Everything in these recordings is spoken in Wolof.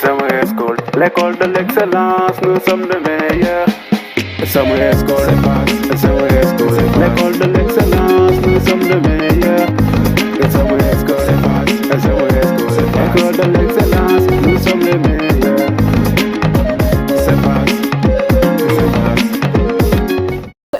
Summer School, l'école de l'excellence, nous sommes les meilleurs. Summer School, Summer School, l'école de l'excellence, nous sommes les meilleurs. Summer School, Summer School, l'école de l'excellence, nous sommes les meilleurs.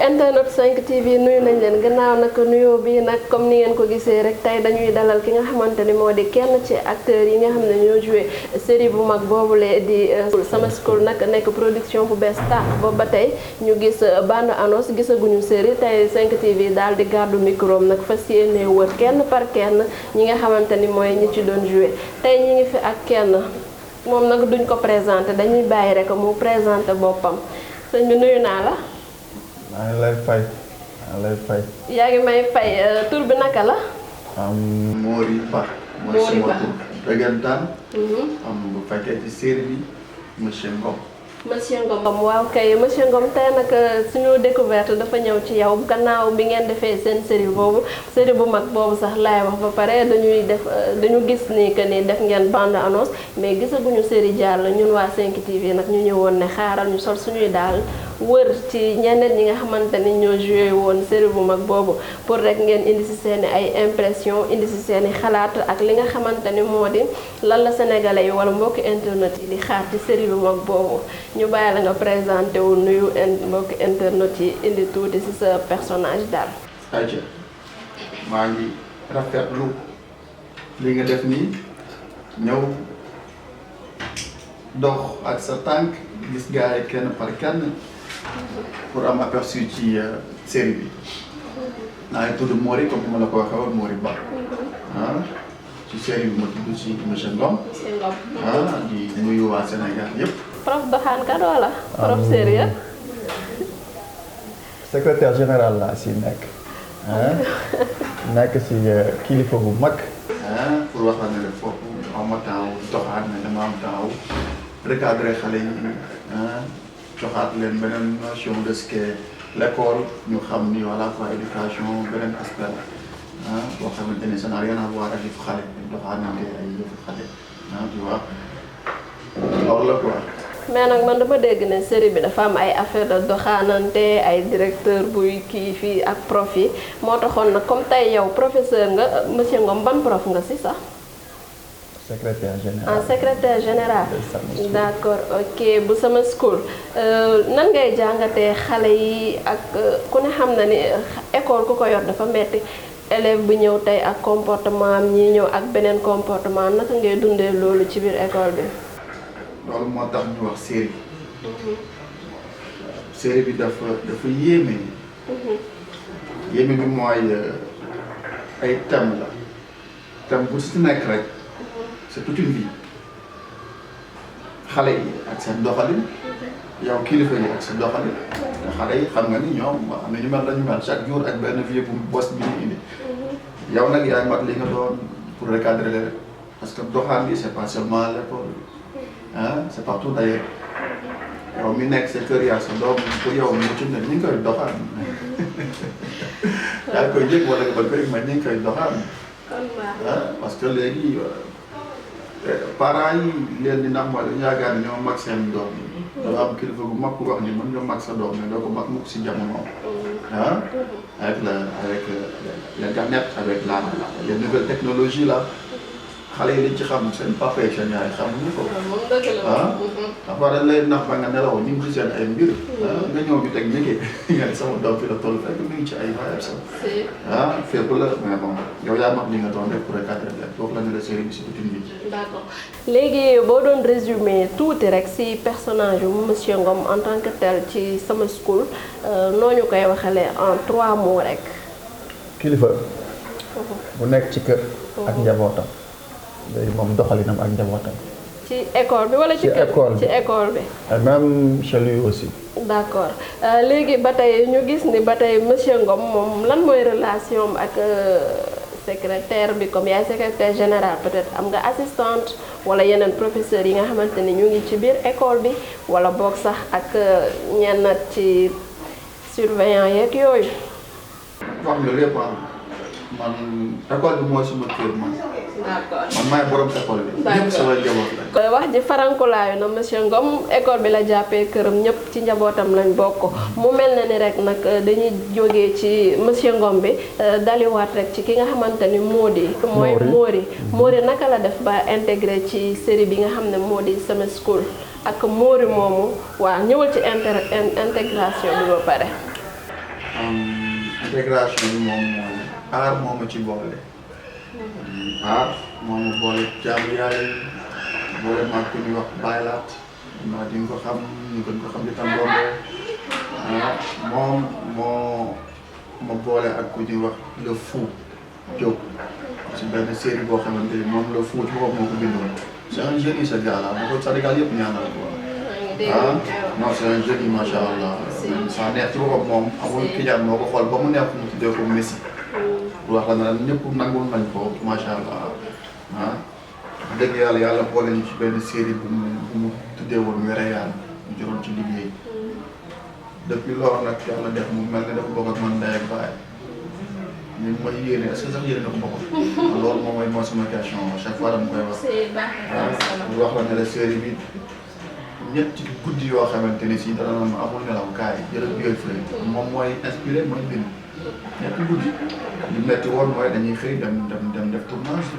Internet 5 TV nuyu nañ leen gannaaw nag nuyoo bi nag comme ni ngeen ko gisee rek tey dañuy dalal ki nga xamante ni moo di kenn ci acteurs yi nga xam ne ñoo joué série bu mag boobule di Summer School nag nekk production bu bees tax boobu ba tey ñu gis bande annonce gisaguñu série tey 5 TV daal di gàddu micro nag fas yéene wër kenn par kenn ñi nga xamante ni mooy ñi ci doon joué tey ñi ngi fi ak kenn moom nag duñ ko présenté dañuy bàyyi rek mu présenté boppam sëñ bi nuyu naa la. maa ngi lay fay yaa ngi may fay tur bi naka la. Mori Ba. mooy sama tur dëggantaan. bu fekkee ci série bi monsieur Ngom. monsieur Ngom waaw kay monsieur Ngom tey nag suñu découverte dafa ñëw ci yow gannaaw bi ngeen defee seen série bu mag boobu sax laay wax ba pare dañu gis ni que ni def ngeen bande annonce mais gisaguñu série jàll ñun waa 5 TV nag ñu ñëwoon ne xaaral ñu sol suñuy daal wër ci ñeneen ñi nga xamante ni ñoo joué woon série bu mag boobu pour rek ngeen indi si seen ay impression indi si seen i xalaat ak li nga xamante ni moo di lan la sénégalais yi wala mbokki internet yi di xaar ci série bu mag boobu ñu bàyyi la nga présenté wu nuyu mbokki internet yi indi tuuti si sa personnage daal. ayca maa ngi rafetlu li nga def nii ñëw dox ak sa tànk gis gars yi kenn par kenn pour am aperçu ci série bi naa ngi tudd Mori comme ni ma la ko waxee woon Mori Ba ci série bi ma tudd ci monsieur Ngom di nuyu waa Sénégal yëpp. prof doxaankat wala prof sérieux. secrétaire général laa si nekk. nekk si kilifa bu mag. pour wax la ne rek foofu am ma temps doxaan mais dama am temps recadrer xale yi joxaat leen beneen notion de ce qu'est l'école ñu xam ni voilà quoi éducation beneen aspect boo xamante ni ça n'a rien à voir ak yëfu xale doxaanante ay yëfu xale tu vois loolu la quoi. mais nag man dama dégg ne série bi dafa am ay affaire de doxaanante ay directeur buy kii fii ak prof yi moo taxoon nag comme tey yow professeur nga monsieur Ngom ban prof nga si sax. secrétaire général secrétaire général. d'accord ok bu Summer School nan ngay jàngatee xale yi ak ku ne xam na ni école ku ko yor dafa metti élève bu ñëw tey ak comportement am ñii ñëw ak beneen comportement naka ngay dundee loolu ci biir école bi. loolu moo tax ñu wax série série bi dafa yéeme yéeme bi mooy ay thème la thème bu si nekk rek c'est toute une vie xale yi ak seen doxalin yow kilifa yi ak seen doxalin te xale yi xam nga ni ñoom am na ñu mel la ñu mel chaque jour ak benn vie bu bos bi ñu indi yow nag yaay mat li nga doon pour recadrer rek parce que doxaan bi c'est pas seulement à l'école c'est partout d'ailleurs yow mi nekk sa kër yaa sa doom pour yow mu ci ne ñu ngi koy doxaan yaa ngi koy yëg wala nga bëgg mais ñu ngi koy doxaan parce que léegi parents yi leen di nax mooy dañu yaakaar ne ñoo mag seen doom yi dafa am kilifa bu mag ku wax ni mën nga mag sa doom mais doo ko mag mukk si jamono avec l'internet avec les nouvelles technologies là xale yi liñ ci xam seen papa yi seen yaay xamuñu ko. dafa dañ lay nax ba nga nelaw ñu ngi ci seen ay mbir. nga ñëw bi teg liggéey nga ne sama doom fi la toll fekk mi ngi ci ay vaillé sax. fépp la mais bon yow yaa mag li nga doon rek pour recadrer leen foofu la ñu la série bi si toute une vie. d'accord léegi boo doon résumé tuuti rek si personnage yu monsieur Ngom en tant que tel ci Summer School noo ñu koy waxalee en 3 mots rek. kilifa. bu nekk ci kër. ak njabootam. léegi moom doxalinam ak njabootam. ci école bi wala ci kër ci école bi. et même chez lui aussi. d'accord léegi ba tey ñu gis ni ba tey monsieur Ngom moom lan mooy relation ak secrétaire bi comme yaay secrétaire général peut-être am nga assistante wala yeneen professeurs yi nga xamante ni ñu ngi ci biir école bi wala boog sax ak ñenn ci surveillant yeeg yooyu. wax nga lépp man école bi mooy suma kër man d'accord man maay borom école bi. ñëpp sama njaboot la. wax ji farankulaayu na monsieur Ngom école bi la jàppee këram ñëpp ci njabootam lañ bokk mu mel na ni rek nag dañuy jógee ci monsieur Ngom bi daliwaat rek ci ki nga xamante ni moo di mooy Mori naka la def ba intégré ci série bi nga xam ne moo di Sama School ak Mori moomu waaw ñëwal ci intégration bi ba pare. intégration bi moom mooy aar moo ma ci boole. aar moo ma boole jaamu yàlla yi boole maag ku ñuy wax baylaat maa di nga ko xam ñu gën ko xam di tam bombe moom moo ma boole ak ku ñuy wax le fou Diop ci benn série boo xamante ni moom le fou ci boppam moo ko bindoon c'est un génie ce gars là ma ko Sénégal yëpp ñaanal ko non c'est un génie macha allah sa neex ci boppam moom amul kijaan moo ko xool ba mu neex mu tuddee ko Messi wax la na ñëpp nangul nañ ko macha allah dëgg yàlla boole ñu ci benn série bu mu tuddee woon Wéré Yàlla ñu joroon ci liggéey depuis loolu nag yàlla def mu mel ne dafa bokk ak man ndey ak baay ñu ma yéene est-ce que sax yéene na ko boppam loolu moom mooy sama question chaque fois dama koy wax wax la ne la série bi ñetti guddi yoo xamante ni si dana ma amul nelaw kaay jërëjëf biir fële moom mooy inspiré mooy bind ñetti guddi li metti woon mooy dañuy xëy dem def tournage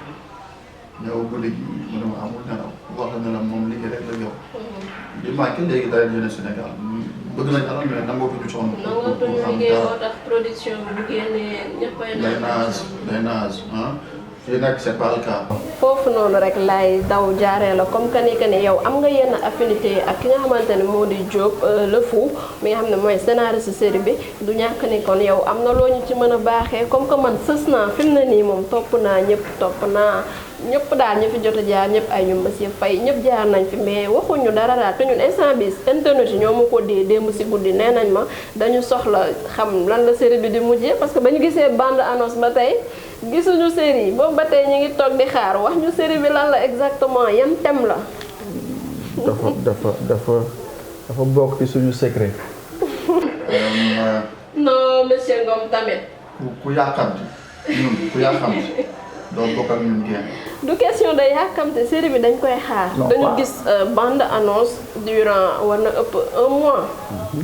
ñëw guddi gi mu ne ma amul nelaw wax la ne la moom liggéey rek la yow li manqué léegi daal di jeune Sénégal bëgg nañ alal mais nangootuñu sonn nangootuñu liggéey moo tax production bi bu génnee ñëppay day naaj fii nag c'est pas le cas. foofu noonu rek laay daw jaaree la comme que ni yow am nga yenn affinité ak ki nga xamante ne moo di Diop le fou mi nga xam ne mooy scénariste série bi du ñàkk ni kon yow am na loo ñu ci mën a baaxee comme que man sës naa fi mu ne nii moom topp naa ñëpp daal ñu fi jot a jaar ñëpp ay ñu monsieur Faye ñëpp jaar nañ fi mais waxuñu dara daal te ñun instant bi internet yi ñoo ma ko dee démb si guddi nee nañ ma dañu soxla xam lan la série bi di mujjee parce que ba ñu gisee bande annonce ba tey gisuñu série yi boobu ba tey ñu ngi toog di xaar wax ñu série bi lan la exactement yan thème la. dafa bokk ci suñu secret. non monsieur Ngom tamit. ku yàkkamti ñun ku yàkkamti doo bokk ak ñun génn. du question de yàkkamte série bi dañ koy xaar. dañu gis bande annonce durant war na ëpp 1 mois.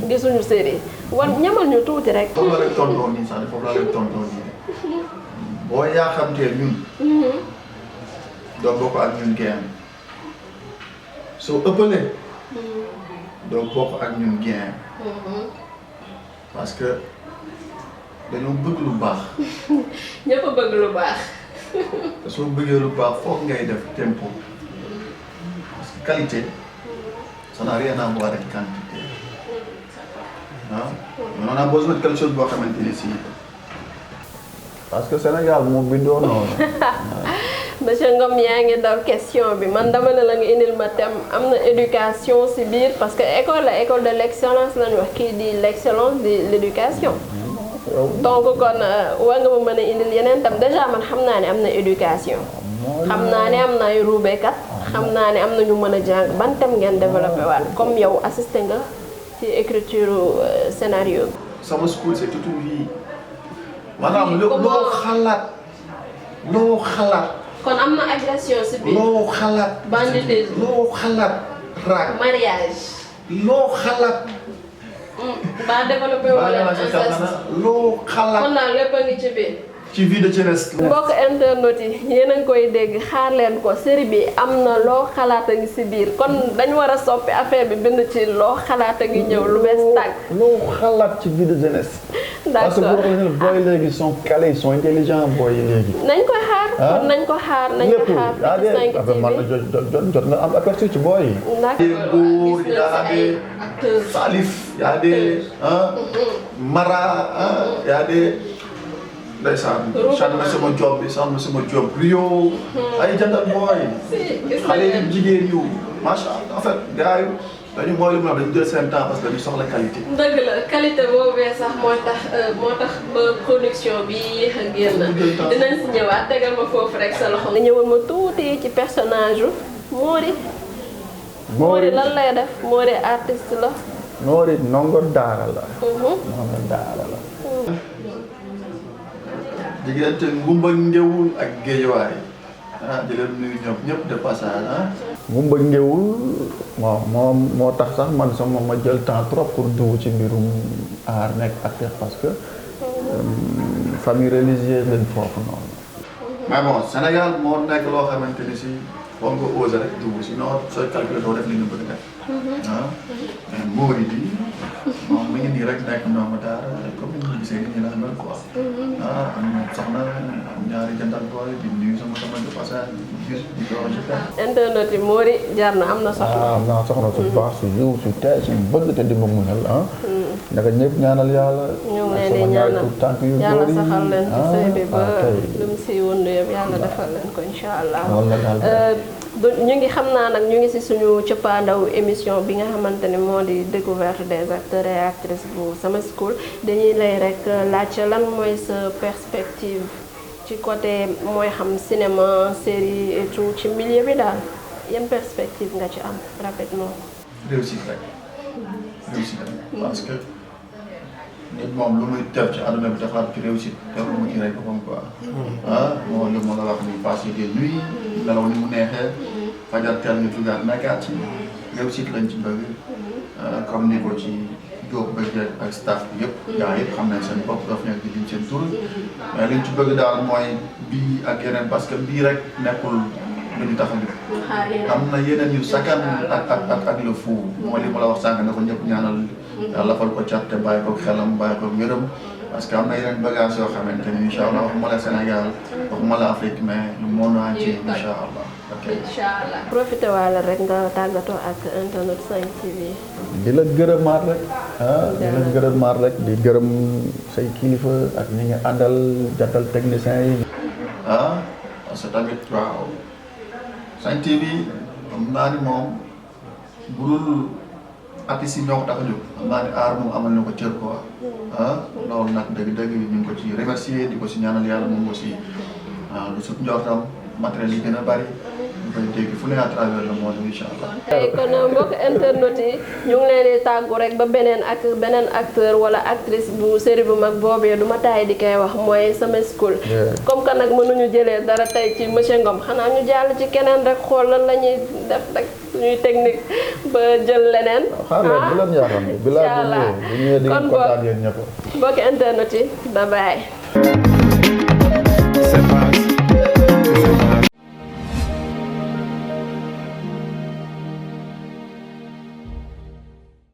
gisuñu série war ñamal ñu tuuti rek. foofu la leen tontoo nii sax foofu la leen tontoo nii boo yàkkamtee ñun. doo bokk ak ñun génn soo ëppalee. doo bokk ak ñun génn. parce que dañoo bëgg lu baax. ñëpp a bëgg lu baax. te soo bëggee lu baax foog ngay def tempo parce que qualité ça n'a rien à voir avec quantité mais on a besoin de quelque chose boo xamante ni si. parce que Sénégal moo bindoo noonu. monsieur Ngom yaa ngi daw question bi man dama ne la nga indil ma thème am na éducation ci biir parce que école de l'excellence lañu wax kii di l'excellence de l'éducation. donc kon war nga ma mën a indil yeneen tam déjà man xam naa ne am na éducation. xam naa ne am na ay ruubekat. xam naa ne am na ñu mën a jàng ban thème ngeen développé waat comme yow assisté nga ci écriture scénario bi. Sama School c'est toute une vie. maanaam loo xalaat. kon am na agression ci biir. loo xalaat. banditisme loo xalaat. raak mariage. loo xalaat. ba développé wala loo xalaat. kon naa lépp a ngi ci biir. ci vie de jeunesse. mbokk internet yi yéen a ngi koy dégg xaar leen ko série bi am na loo xalaat a ngi ci biir kon dañu war a soppi affaire bi bind ci loo xalaat a ngi ñëw lu bees tàgg. loo xalaat ci vie de jeunesse. parce que boo xam ne booy léegi sont calés sont intelligents booy yi léegi. nañ ko xaar kon nañ ko xaar nañ ko xaar. lépp jot nga am aperçu ci booy yi. Góor yaa des Salif yaa des Mara yaa des. ndeysaan sànni sama job bi sànni sama job Rio ay jantal booy xale yu jigéen yu macha allah en fait gars yi dañu mooy lu mu dañu jël seen temps parce que dañu soxla qualité. dëgg la qualité boobee sax moo tax ba production bi yéex a génn dinañ si ñëwaat tegal ma foofu rek sa loxo nga ñëwal ma tuuti ci personnage u Mori lan lay def Mori artiste la. Mori ndongo daara la. ndongo daara la. diggante Ngumba Ngewul ak Géejawaay di leen nuyu ñëpp de passage ah. Gumba Ngéwul moo tax sax man sama ma jël temps trop pour dugg ci mbirum art nekk acteur parce que famille religieuse lañ foofu noonu. mais bon Sénégal moo nekk loo xamante ni si foog nga osé rek dugg sinon sooy calculer doo def li nga bëgg def. mais Mody bi moom mi ngi nii rek nekk ndongo daara comme ni ñu gisee nii la mel quoi. am soxna am ñaari jantal booy di nuyu sama de passage gis di ko wax ci internet yi Mody jar na am na soxna. am naa soxna su baax su yiw su tey su bëgg te di ma muñal naka ñëpp ñaanal yàlla. ñu ngi leen di ñaanal yàlla saxal leen ci sëy bi ba lu mu si wëndu yëpp yàlla defal leen ko incha allah. ñu ngi xam naa nag ñu ngi si suñu cëppaandaw émission bi nga xamante ne moo di découverte des acteurs et actrices bu Sama School dañuy lay rek laajte lan mooy sa perspective ci côté mooy xam cinéma série et tout ci milieu bi daal yan perspective nga ci am rapidement. réussite rek parce que nit moom lu muy def ci àdduna bi dafa ci réussite te lu mu ci rek boppam quoi. moo lu ma la wax ni passé des nuits nelaw ni mu neexee fajar teel ñu tugaat nekkaat ci réussite lañ ci bëgg comme ni ko ci Diop bëgg ak staff bi yëpp gaa yëpp xam nañ seen bopp daf nekk di lim seen tur mais liñ ci bëgg daal mooy bii ak yeneen parce que bii rek nekkul lu ñu tax a jóg am na yeneen yu sakkan ak le fou mooy li ma la wax sànq na ko ñëpp ñaanal yàlla fal ko cat te bàyyi ko xelam bàyyi ko wéram parce que am na yeneen bagage yoo xamante ni incha allah waxuma la Sénégal waxuma la Afrique mais le monde entier incha allah. ok incha allah. profité waale rek nga tàggatoo ak internet 5 TV. di la gërëmaat rek di la gërëmaat rek di gërëm say kilifa ak ñi nga àndal jantal technicien yi. parce que tamit waaw 5 TV xam naa ni moom budul artistes yi ñoo ko tax a jóg xam naa ni aar moom amal na ko cër quoi loolu nag dëgg-dëgg ñu ngi ko ci remercier di ko si ñaanal yàlla moom aussi lu sut njortam matériel yi gën a bari ñu koy dégg fu ne à travers le monde incha allah. kon mbokk internet yi ñu ngi leen di tàggu rek ba beneen acteur wala actrice bu série bu mag boobee du ma taay di koy wax mooy Sama School. comme que nag mënuñu jëlee dara tey ci monsieur Ngom xanaa ñu jàll ci keneen rek xool lan la ñuy def rek suñuy technique ba jël leneen. xaaral bu leen yaakaar ne. incha allah bu ñëwee di ngeen kontaan yéen ñëpp. mbokk internet yi bye bye.